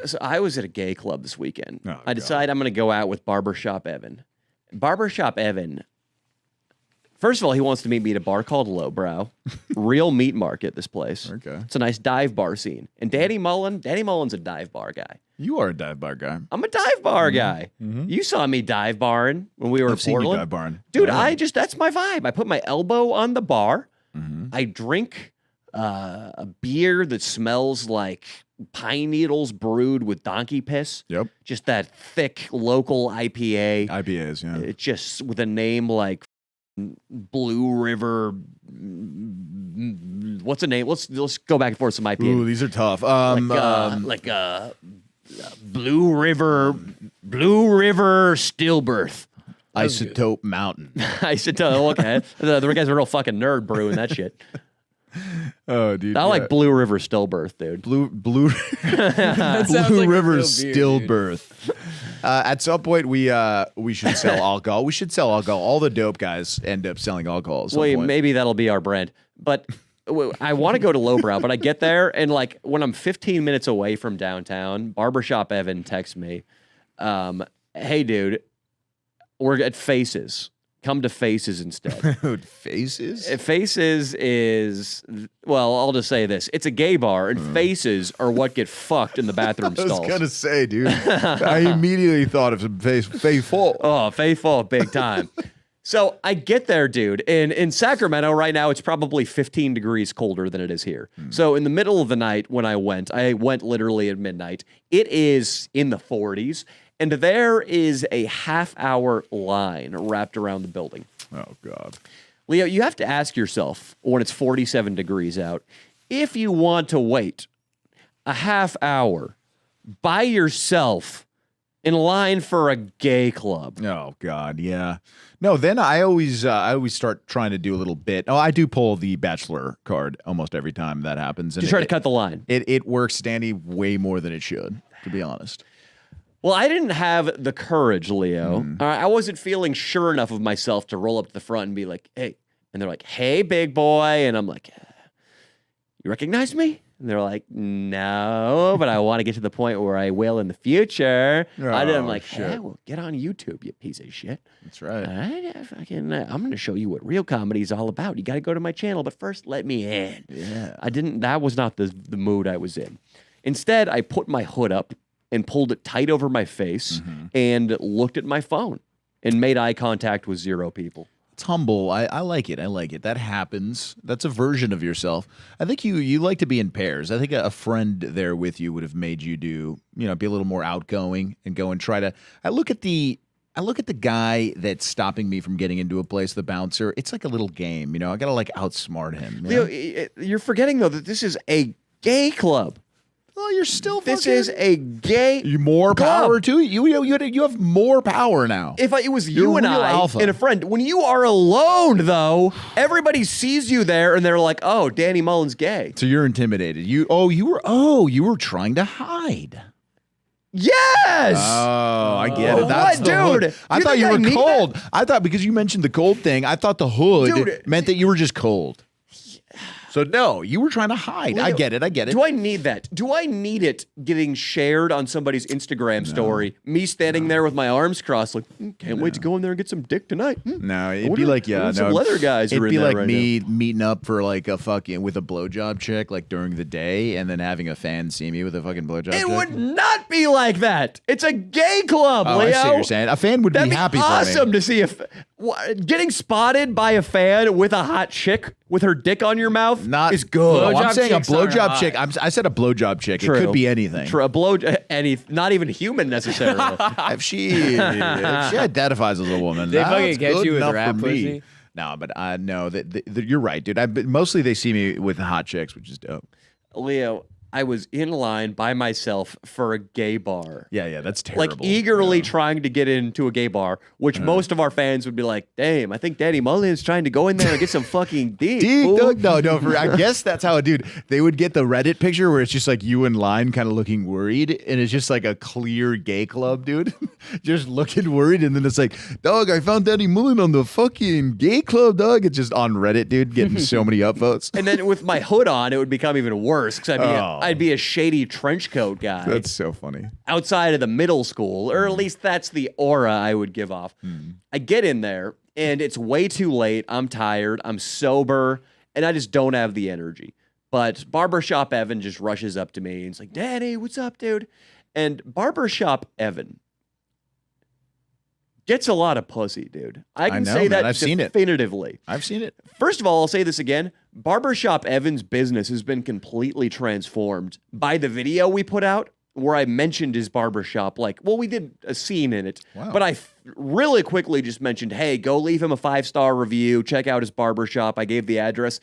So I was at a gay club this weekend. Oh, I decided I'm going to go out with Barbershop Evan. Barbershop Evan, first of all, he wants to meet me at a bar called Lowbrow. Real meat market, this place. Okay. It's a nice dive bar scene. And Danny Mullen's a dive bar guy. You are a dive bar guy. I'm a dive bar guy. You saw me dive barring when we were in I've seen you Portland. dive barring. Dude, Yeah. that's my vibe. I put my elbow on the bar. I drink a beer that smells like pine needles brewed with donkey piss. Yep. Just that thick local IPA. IPAs, yeah. It just with a name like Blue River. What's a name? Let's go back and forth some IPA. Ooh, these are tough. Blue River Stillbirth. Isotope Mountain. Okay. The guy's a real fucking nerd brewing that shit. Oh, dude. I like Blue River Stillbirth, dude. Blue That sounds Blue like a River real beer, Stillbirth. At some point, we should sell alcohol. We should sell alcohol. All the dope guys end up selling alcohol at some point. Maybe that'll be our brand. But I want to go to Lowbrow, but I get there, and like when I'm 15 minutes away from downtown, Barbershop Evan texts me, hey, dude, we're at Faces. Come to Faces instead. Dude, Faces? Faces is, well, I'll just say this. It's a gay bar, and faces are what get fucked in the bathroom I was stalls. going to say, dude. I immediately thought of some faithful. Oh, faithful, big time. So I get there, dude, and in Sacramento right now, it's probably 15 degrees colder than it is here. So in the middle of the night when I went literally at midnight. It is in the 40s. And there is a half-hour line wrapped around the building. Oh, God. Leo, you have to ask yourself, when it's 47 degrees out, if you want to wait a half hour by yourself in line for a gay club. Oh, God, yeah. No, then I always start trying to do a little bit. Oh, I do pull the bachelor card almost every time that happens. And To try to cut the line. It works, Danny, way more than it should, to be honest. Well, I didn't have the courage, Leo. I wasn't feeling sure enough of myself to roll up to the front and be like, hey. And they're like, hey, big boy. And I'm like, you recognize me? And they're like, no, but I want to get to the point where I will in the future. I'm like, hey, well, get on YouTube, you piece of shit. That's right. I'm going to show you what real comedy is all about. You got to go to my channel, but first let me in. Yeah. That was not the mood I was in. Instead, I put my hood up and pulled it tight over my face and looked at my phone and made eye contact with 0 people. It's humble. I like it. I like it. That happens. That's a version of yourself. I think you like to be in pairs. I think a friend there with you would have made you be a little more outgoing and go and try to. I look at the guy that's stopping me from getting into a place, the bouncer. It's like a little game, I got to outsmart him. Leo, you're forgetting though that this is a gay club. Well, you're still. This is a gay. More club. power to you. You have more power now. If it was You're you and real I alpha. and a friend, when you are alone, though, everybody sees you there and they're like, "Oh, Danny Mullen's gay." So you're intimidated. You were trying to hide. Yes. Oh, I get it. That's What, the hood. dude? I You thought think you I were need cold. I thought because you mentioned the cold thing, I thought the hood Dude. meant that you were just cold. So no, you were trying to hide. I get it. Do I need that? Do I need it getting shared on somebody's Instagram story? Me standing there with my arms crossed, like, can't wait to go in there and get some dick tonight. No, it'd be like some leather guys. It'd are in be there like right me meeting up for like a fucking with a blowjob chick like during the day, and then having a fan see me with a fucking blowjob. It chick. would not be like that. It's a gay club, Oh, Leo. I see what you're saying. A fan would That'd be happy awesome for me. to see getting spotted by a fan with a hot chick with her dick on your mouth is good. No, I'm Blowjob saying a chicks aren't blowjob hot. chick. I said a blowjob chick. True. It could be anything. True, not even human necessarily. If she identifies as a woman, They that's fucking get good you with enough rat for me. pussy? No, but no, you're right, dude. Mostly they see me with hot chicks, which is dope. Leo, I was in line by myself for a gay bar. Yeah, that's terrible. Like eagerly trying to get into a gay bar, which most of our fans would be like, damn, I think Danny Mullen is trying to go in there and get some fucking dick. fool." No. I guess that's how, dude. They would get the Reddit picture where it's just like you in line, kind of looking worried, and it's just like a clear gay club, dude, just looking worried, and then it's like, dog, I found Danny Mullen on the fucking gay club, dog. It's just on Reddit, dude, getting so many upvotes. And then with my hood on, it would become even worse because I'd be I'd be a shady trench coat guy. That's so funny. Outside of the middle school, or at least that's the aura I would give off. I get in there, and it's way too late. I'm tired. I'm sober, and I just don't have the energy. But Barbershop Evan just rushes up to me, and he's like, Danny, what's up, dude? And Barbershop Evan gets a lot of pussy, dude. I can say that I've seen it. definitively. I've seen it. First of all, I'll say this again. Barbershop Evan's business has been completely transformed by the video we put out where I mentioned his barbershop. We did a scene in it, Wow. but I really quickly just mentioned, hey, go leave him a 5-star review. Check out his barbershop. I gave the address.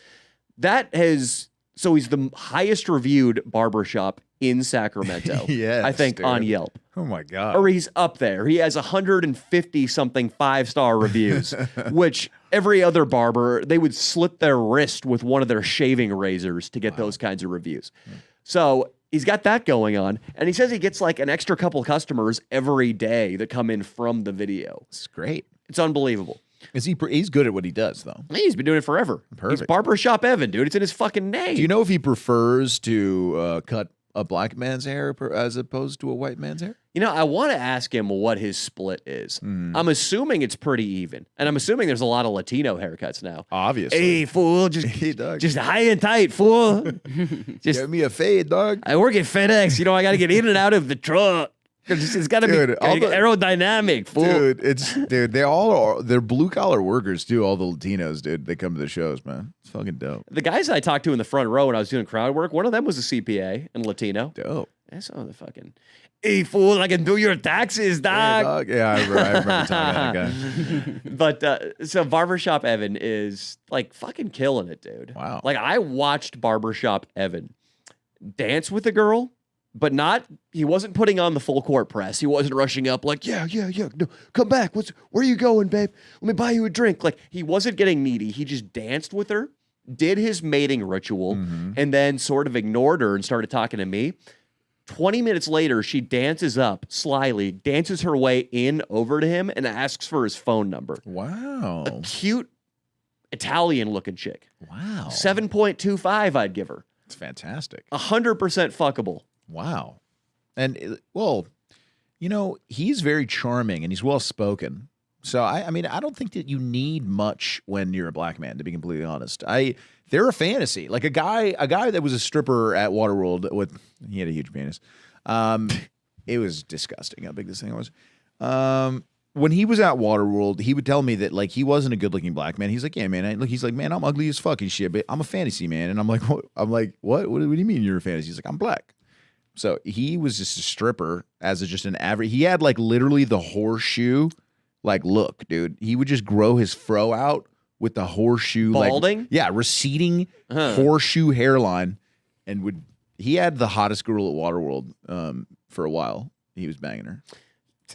So he's the highest reviewed barbershop in Sacramento, Yes, I think, dude. on Yelp. Oh my God. Or he's up there. He has 150-something 5-star reviews, which every other barber, they would slit their wrist with one of their shaving razors to get those kinds of reviews. So he's got that going on. And he says he gets like an extra couple customers every day that come in from the video. It's great. It's unbelievable. He's good at what he does, though. He's been doing it forever. Perfect. He's Barbershop Evan, dude. It's in his fucking name. Do you know if he prefers to cut a black man's hair as opposed to a white man's hair? You know, I want to ask him what his split is. I'm assuming it's pretty even. And I'm assuming there's a lot of Latino haircuts now. Obviously. Hey, fool. Hey, dog. Just high and tight, fool. Just, Give me a fade, dog. I work at FedEx. You know, I got to get in and out of the truck. It's got to be aerodynamic, fool. Dude, they're blue collar workers too. All the Latinos, dude, they come to the shows, man. It's fucking dope. The guys I talked to in the front row when I was doing crowd work, one of them was a CPA and Latino. Dope. That's all the fucking. Hey, fool! I can do your taxes, dog. Hey, dog. Yeah, I remember talking to that guy. But so Barbershop Evan is like fucking killing it, dude. Wow. Like I watched Barbershop Evan dance with a girl, but he wasn't putting on the full court press. He wasn't rushing up like, yeah. No, come back. Where are you going, babe? Let me buy you a drink. Like he wasn't getting needy. He just danced with her, did his mating ritual, and then sort of ignored her and started talking to me. 20 minutes later, she dances up slyly, dances her way in over to him, and asks for his phone number. Wow. Cute Italian-looking chick. Wow. 7.25 I'd give her. It's fantastic. 100% fuckable. Wow. And, well, you know, he's very charming and he's well-spoken. So, I mean, I don't think that you need much when you're a black man, to be completely honest. They're a fantasy. Like a guy that was a stripper at Waterworld he had a huge penis. It was disgusting how big this thing was. When he was at Waterworld, he would tell me that like he wasn't a good-looking black man. He's like, yeah, man. He's like, man, I'm ugly as fuck and shit, but I'm a fantasy man. And I'm like, what? What do you mean you're a fantasy? He's like, I'm black. So he was just a stripper just an average. He had like literally the horseshoe look, dude. He would just grow his fro out with the horseshoe, balding, receding horseshoe hairline, and he had the hottest girl at Waterworld for a while. He was banging her.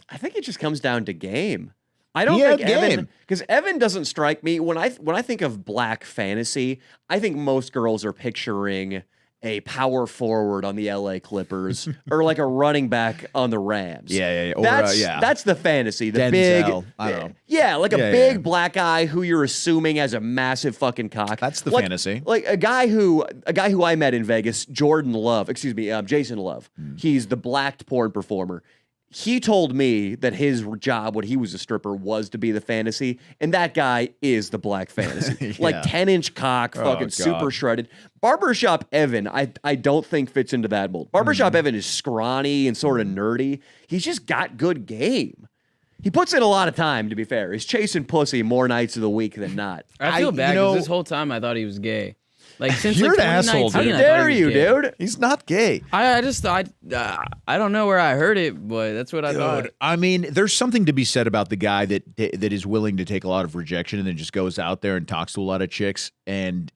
I think it just comes down to game. I don't think Evan, because Evan doesn't strike me when I think of black fantasy. I think most girls are picturing a power forward on the LA Clippers or like a running back on the Rams. Yeah. Or, that's the fantasy. The Denzel, big, I don't know. Yeah, like a big black guy who you're assuming has a massive fucking cock. That's the fantasy. Like a guy who I met in Vegas, Jason Love. He's the blacked porn performer. He told me that his job when he was a stripper was to be the fantasy, and that guy is the black fantasy. Like 10-inch cock, fucking super shredded. Barbershop Evan, I don't think fits into that mold. Barbershop Evan is scrawny and sort of nerdy. He's just got good game. He puts in a lot of time, to be fair. He's chasing pussy more nights of the week than not. I feel bad because this whole time I thought he was gay. Like since You're like an asshole, 2019, dude. How I thought dare he was you, gay. dude? He's not gay. I just thought I don't know where I heard it, but that's what I thought. I mean, there's something to be said about the guy that is willing to take a lot of rejection and then just goes out there and talks to a lot of chicks and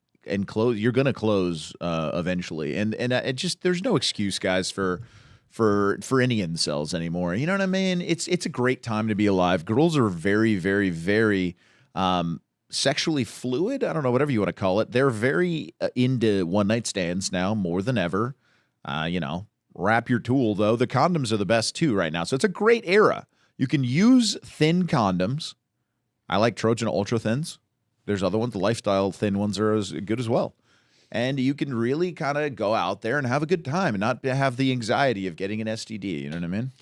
close. You're gonna close eventually, and it just there's no excuse, guys, for any incels anymore. You know what I mean? It's a great time to be alive. Girls are very, very, very sexually fluid. I don't know, whatever you want to call it. They're very into one-night stands now more than ever. Wrap your tool, though. The condoms are the best, too, right now. So it's a great era. You can use thin condoms. I like Trojan Ultra Thins. There's other ones. The lifestyle thin ones are as good as well. and you can really kind of go out there and have a good time and not have the anxiety of getting an STD. You know what I mean?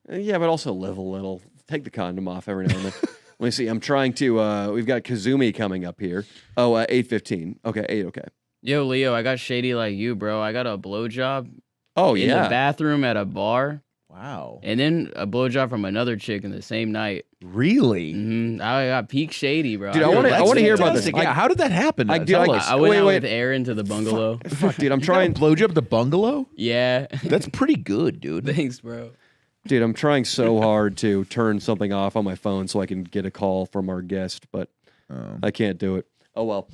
Yeah, but also live a little. Take the condom off every now and then. Let me see. I'm trying to. We've got Kazumi coming up here. Oh, 8:15. Okay, 8. Okay. Yo, Leo, I got shady like you, bro. I got a blowjob Oh in yeah. the bathroom at a bar, Wow. and then a blowjob from another chick in the same night. Really? I got peak shady, bro. Dude, I wanna hear about this. Fantastic. Yeah, how did that happen? Dude, Tell us. I went Wait, out wait. with Aaron to the bungalow. Fuck, dude. I'm You trying. got a blowjob at the bungalow? Yeah. That's pretty good, dude. Thanks, bro. Dude, I'm trying so hard to turn something off on my phone so I can get a call from our guest, but I can't do it. Oh well.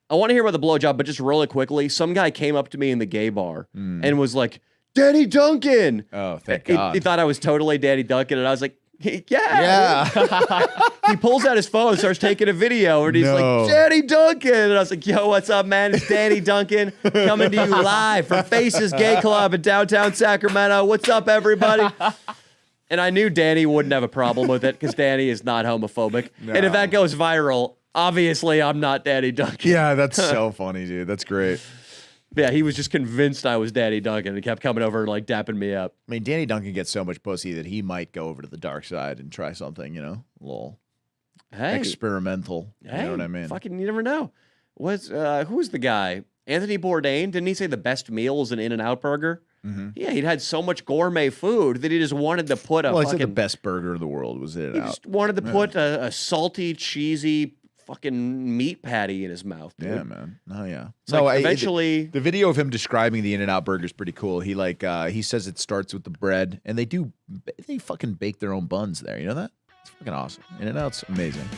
I want to hear about the blowjob, but just really quickly, some guy came up to me in the gay bar and was like, "Danny Duncan." Oh, thank God. He thought I was totally Danny Duncan, and I was like, "Yeah." He pulls out his phone, starts taking a video, and he's No. like, "Danny Duncan," and I was like, "Yo, what's up, man? It's Danny Duncan coming to you live from Faces Gay Club in downtown Sacramento. What's up, everybody?" And I knew Danny wouldn't have a problem with it because Danny is not homophobic. And if that goes viral, obviously I'm not Danny Duncan. Yeah, that's so funny, dude. That's great. Yeah, he was just convinced I was Danny Duncan and kept coming over and like dapping me up. I mean, Danny Duncan gets so much pussy that he might go over to the dark side and try something, you know, a little Hey, experimental. You know what I mean? Fucking, you never know. Who's the guy? Anthony Bourdain? Didn't he say the best meal is an In-N-Out burger? Yeah, he'd had so much gourmet food that he just wanted to put a Well, I fucking... said the best burger in the world was He In-N-Out. just wanted to put a salty, cheesy fucking meat patty in his mouth, dude. Yeah, man. Oh, yeah. It's like eventually... The video of him describing the In-N-Out burger is pretty cool. He he says it starts with the bread, and they fucking bake their own buns there. You know that? It's fucking awesome. In-N-Out's amazing.